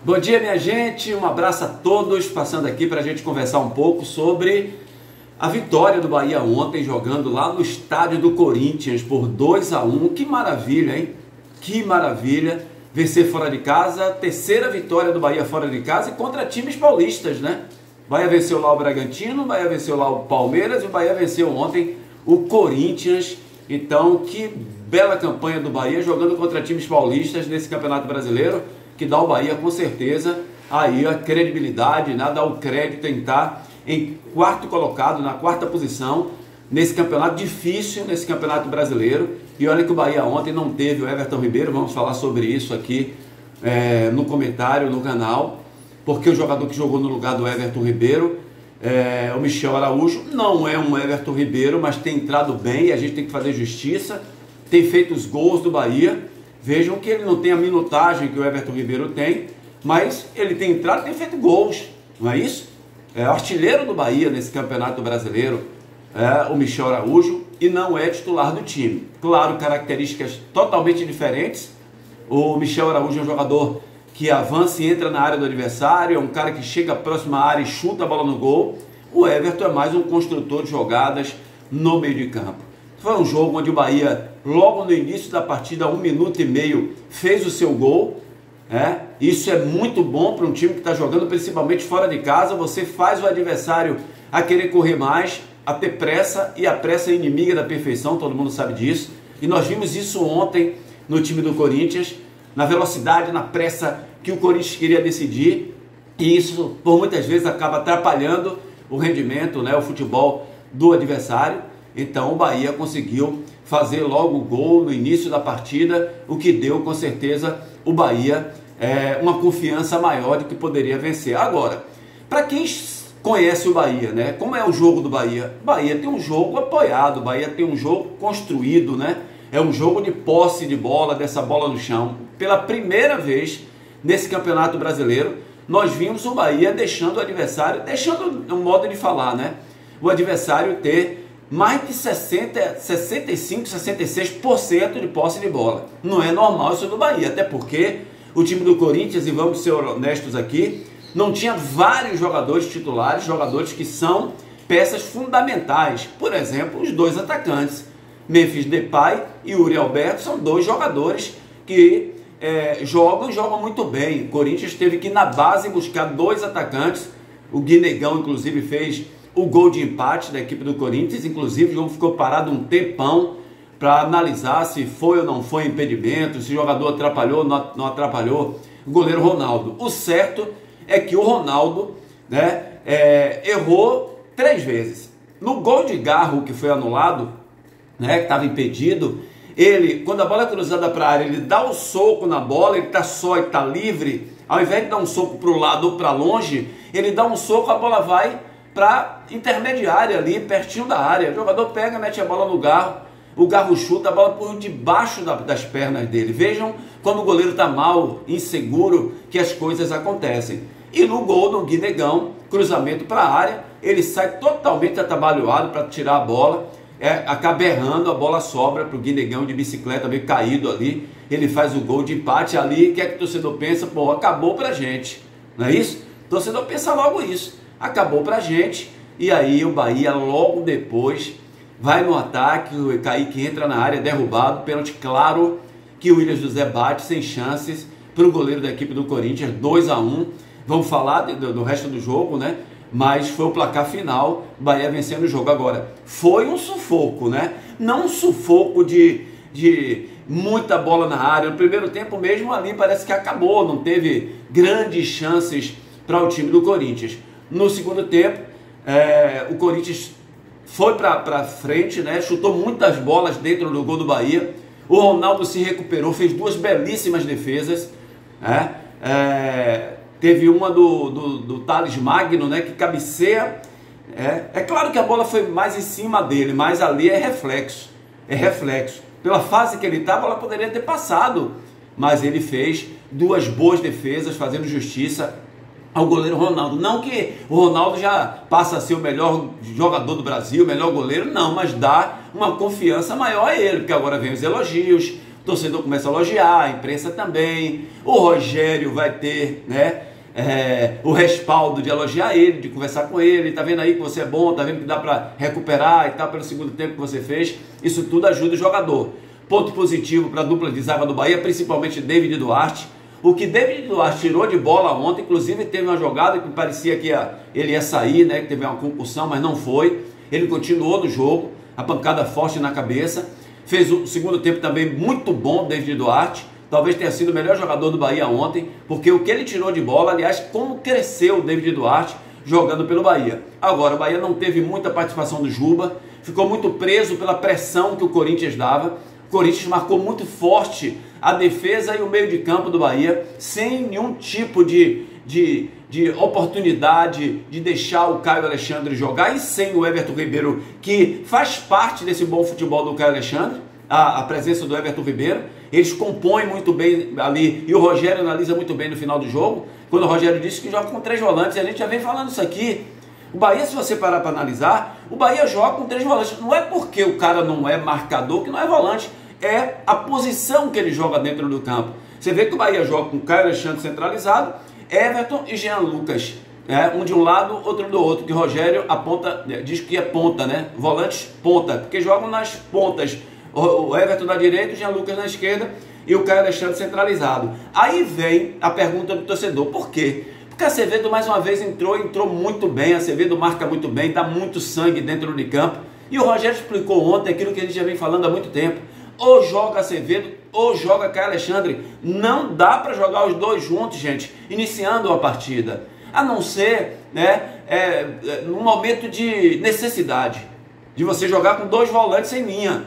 Bom dia, minha gente, um abraço a todos, passando aqui para a gente conversar um pouco sobre a vitória do Bahia ontem, jogando lá no estádio do Corinthians por 2-1, que maravilha, hein? Que maravilha, vencer fora de casa, terceira vitória do Bahia fora de casa e contra times paulistas, né? O Bahia venceu lá o Bragantino, o Bahia venceu lá o Palmeiras e o Bahia venceu ontem o Corinthians. Então, que bela campanha do Bahia jogando contra times paulistas nesse Campeonato Brasileiro, que dá ao Bahia com certeza aí a credibilidade, né? Dá o crédito em estar em quarto colocado, na quarta posição, nesse campeonato difícil, nesse Campeonato Brasileiro. E olha que o Bahia ontem não teve o Everton Ribeiro, vamos falar sobre isso aqui no comentário, no canal, porque o jogador que jogou no lugar do Everton Ribeiro, o Michel Araújo, não é um Everton Ribeiro, mas tem entrado bem e a gente tem que fazer justiça, tem feito os gols do Bahia. Vejam que ele não tem a minutagem que o Everton Ribeiro tem, mas ele tem entrado e tem feito gols, não é isso? É artilheiro do Bahia nesse Campeonato Brasileiro, o Michel Araújo, e não é titular do time. Claro, características totalmente diferentes. O Michel Araújo é um jogador que avança e entra na área do adversário, é um cara que chega próximo à área e chuta a bola no gol. O Everton é mais um construtor de jogadas no meio de campo. Foi um jogo onde o Bahia, logo no início da partida, 1 minuto e meio, fez o seu gol. Isso é muito bom para um time que está jogando principalmente fora de casa. Você faz o adversário a querer correr mais, a ter pressa, e a pressa é inimiga da perfeição, todo mundo sabe disso. E nós vimos isso ontem no time do Corinthians, na velocidade, na pressa que o Corinthians queria decidir, e isso por muitas vezes acaba atrapalhando o rendimento, o futebol do adversário. Então o Bahia conseguiu fazer logo o gol no início da partida, o que deu com certeza o Bahia uma confiança maior de que poderia vencer. Agora, para quem conhece o Bahia, como é o jogo do Bahia? O Bahia tem um jogo apoiado, o Bahia tem um jogo construído, é um jogo de posse de bola, dessa bola no chão. Pela primeira vez nesse Campeonato Brasileiro, nós vimos o Bahia deixando o adversário, deixando um modo de falar, o adversário ter mais de 65, 66% de posse de bola. Não é normal isso do Bahia, até porque o time do Corinthians, e vamos ser honestos aqui, não tinha vários jogadores titulares, jogadores que são peças fundamentais. Por exemplo, os dois atacantes, Memphis Depay e Yuri Alberto, são dois jogadores que jogam muito bem. O Corinthians teve que ir na base buscar dois atacantes. O Guinegão, inclusive, fez o gol de empate da equipe do Corinthians. Inclusive, o jogo ficou parado um tempão para analisar se foi ou não foi impedimento, se o jogador atrapalhou ou não atrapalhou o goleiro Ronaldo. O certo é que o Ronaldo errou 3 vezes. No gol de Garro, que foi anulado, que estava impedido, ele, quando a bola é cruzada para a área, ele dá o soco na bola, ele está só e está livre. Ao invés de dar um soco para o lado ou para longe, ele dá um soco, a bola vai para intermediária ali, pertinho da área. O jogador pega, mete a bola no Garro, o Garro chuta a bola por debaixo das pernas dele. Vejam quando o goleiro está mal, inseguro, que as coisas acontecem. E no gol do Guinegão, cruzamento para a área, ele sai totalmente atabalhoado para tirar a bola, acaba errando, a bola sobra para o Guinegão de bicicleta, meio caído ali. Ele faz o gol de empate ali. O que é que o torcedor pensa? Pô, acabou pra gente, não é isso? O torcedor pensa logo isso. Acabou pra gente, e aí o Bahia logo depois vai no ataque, o Kaique entra na área, derrubado, pênalti claro que o William José bate sem chances para o goleiro da equipe do Corinthians, 2-1. Vamos falar do resto do jogo, mas foi o placar final, o Bahia vencendo o jogo. Agora, foi um sufoco, não um sufoco de muita bola na área. No primeiro tempo mesmo ali parece que acabou, não teve grandes chances para o time do Corinthians. No segundo tempo, o Corinthians foi para frente, chutou muitas bolas dentro do gol do Bahia. O Ronaldo se recuperou, fez 2 belíssimas defesas. Teve uma do Thales Magno, que cabeceia. É claro que a bola foi mais em cima dele, mas ali é reflexo. Pela fase que ele estava, ela poderia ter passado, mas ele fez 2 boas defesas, fazendo justiça ao goleiro Ronaldo. Não que o Ronaldo já passa a ser o melhor jogador do Brasil, o melhor goleiro, não, mas dá uma confiança maior a ele, porque agora vem os elogios, torcedor começa a elogiar, a imprensa também, o Rogério vai ter, né, o respaldo de elogiar ele, de conversar com ele, tá vendo aí que você é bom, tá vendo que dá para recuperar e tal, pelo segundo tempo que você fez, isso tudo ajuda o jogador. Ponto positivo para a dupla de zaga do Bahia, principalmente David Duarte. O que David Duarte tirou de bola ontem, inclusive teve uma jogada que parecia que ele ia sair, né, que teve uma concussão, mas não foi. Ele continuou no jogo, a pancada forte na cabeça. Fez o segundo tempo também muito bom, David Duarte. Talvez tenha sido o melhor jogador do Bahia ontem, porque o que ele tirou de bola, aliás, como cresceu o David Duarte jogando pelo Bahia. Agora, o Bahia não teve muita participação do Juba, ficou muito preso pela pressão que o Corinthians dava. O Corinthians marcou muito forte a defesa e o meio de campo do Bahia, sem nenhum tipo de oportunidade de deixar o Caio Alexandre jogar, e sem o Everton Ribeiro, que faz parte desse bom futebol do Caio Alexandre, a presença do Everton Ribeiro. Eles compõem muito bem ali, e o Rogério analisa muito bem no final do jogo, quando o Rogério disse que joga com 3 volantes, e a gente já vem falando isso aqui. O Bahia, se você parar para analisar, o Bahia joga com 3 volantes. Não é porque o cara não é marcador que não é volante, é a posição que ele joga dentro do campo. Você vê que o Bahia joga com Caio Alexandre centralizado, Everton e Jean Lucas, um de um lado, outro do outro, que o Rogério aponta, diz que é ponta, né? Volantes ponta, porque jogam nas pontas. O Everton na direita, o Jean Lucas na esquerda e o Caio Alexandre centralizado. Aí vem a pergunta do torcedor, por quê? Porque a Acevedo mais uma vez entrou muito bem, a Acevedo marca muito bem, dá muito sangue dentro de campo. E o Rogério explicou ontem aquilo que a gente já vem falando há muito tempo. Ou joga Acevedo, ou joga Caio Alexandre. Não dá para jogar os dois juntos, gente, iniciando uma partida. A não ser, né, num momento de necessidade, de você jogar com 2 volantes em linha.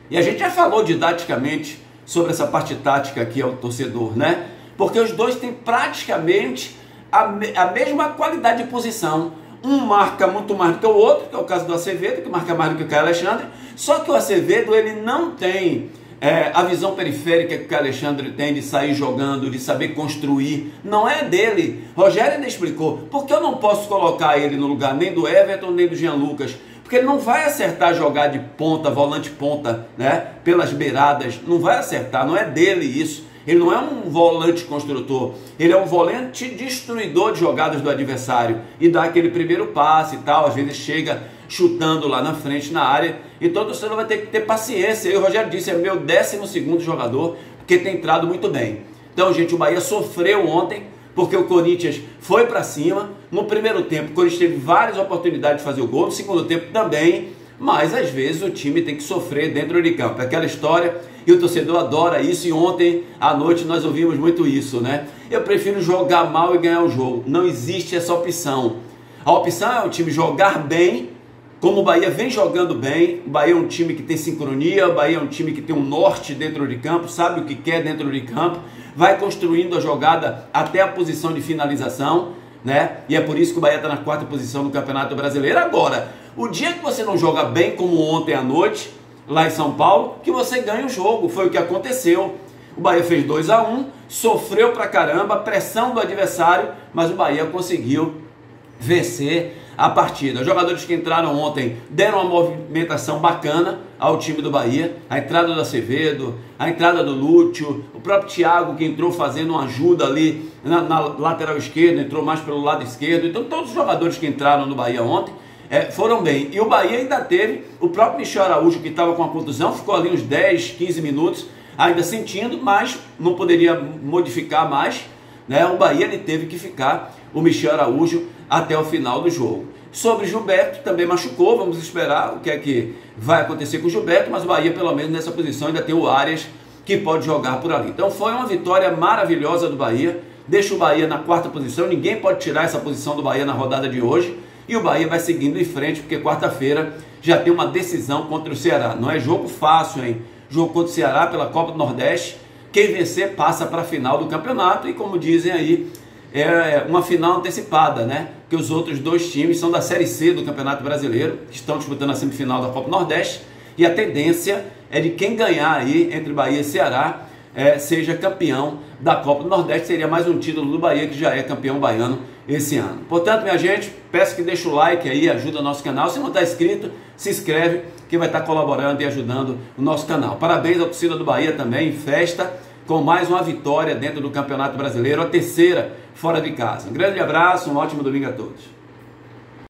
E a gente já falou didaticamente sobre essa parte tática aqui ao torcedor, né? Porque os dois têm praticamente a mesma qualidade de posição. Um marca muito mais do que o outro, que é o caso do Acevedo, que marca mais do que o Caio Alexandre. Só que o Acevedo, ele não tem a visão periférica que o Caio Alexandre tem de sair jogando, de saber construir. Não é dele. Rogério ainda explicou. Porque eu não posso colocar ele no lugar nem do Everton, nem do Jean Lucas. Porque ele não vai acertar jogar de ponta, volante ponta, né? Pelas beiradas. Não vai acertar, não é dele isso. Ele não é um volante construtor, ele é um volante destruidor de jogadas do adversário e dá aquele primeiro passe e tal, às vezes chega chutando lá na frente na área. Então o torcedor vai ter que ter paciência. E o Rogério disse, é meu 12º jogador, porque tem entrado muito bem. Então, gente, o Bahia sofreu ontem, porque o Corinthians foi para cima. No primeiro tempo, o Corinthians teve várias oportunidades de fazer o gol, no segundo tempo também, mas às vezes o time tem que sofrer dentro de campo. É aquela história, e o torcedor adora isso, e ontem à noite nós ouvimos muito isso, né? Eu prefiro jogar mal e ganhar o jogo. Não existe essa opção. A opção é o time jogar bem, como o Bahia vem jogando bem. O Bahia é um time que tem sincronia, o Bahia é um time que tem um norte dentro de campo, sabe o que quer dentro de campo, vai construindo a jogada até a posição de finalização, né? E é por isso que o Bahia está na 4ª posição no Campeonato Brasileiro. Agora, o dia que você não joga bem, como ontem à noite, lá em São Paulo, que você ganha o jogo. Foi o que aconteceu. O Bahia fez 2-1, sofreu pra caramba, pressão do adversário, mas o Bahia conseguiu vencer a partida. Os jogadores que entraram ontem deram uma movimentação bacana ao time do Bahia. A entrada do Acevedo, a entrada do Lúcio, o próprio Thiago, que entrou fazendo uma ajuda ali na lateral esquerda, entrou mais pelo lado esquerdo. Então todos os jogadores que entraram no Bahia ontem foram bem. E o Bahia ainda teve o próprio Michel Araújo, que estava com a contusão, ficou ali uns 10, 15 minutos ainda sentindo, mas não poderia modificar mais, né? O Bahia ele teve que ficar, o Michel Araújo, até o final do jogo. Sobre Gilberto, também machucou, vamos esperar o que é que vai acontecer com o Gilberto, mas o Bahia, pelo menos nessa posição, ainda tem o Arias, que pode jogar por ali. Então foi uma vitória maravilhosa do Bahia, deixa o Bahia na 4ª posição, ninguém pode tirar essa posição do Bahia na rodada de hoje, e o Bahia vai seguindo em frente, porque quarta-feira já tem uma decisão contra o Ceará. Não é jogo fácil, hein? Jogo contra o Ceará pela Copa do Nordeste. Quem vencer passa para a final do campeonato, e como dizem aí, é uma final antecipada, né? Que os outros 2 times são da Série C do Campeonato Brasileiro, que estão disputando a semifinal da Copa do Nordeste, e a tendência é de quem ganhar aí entre Bahia e Ceará seja campeão da Copa do Nordeste. Seria mais um título do Bahia, que já é campeão baiano esse ano. Portanto, minha gente, peço que deixe o like aí, ajuda o nosso canal. Se não está inscrito, se inscreve, que vai estar colaborando e ajudando o nosso canal. Parabéns à torcida do Bahia também, em festa, com mais uma vitória dentro do Campeonato Brasileiro, a terceira fora de casa. Um grande abraço, um ótimo domingo a todos.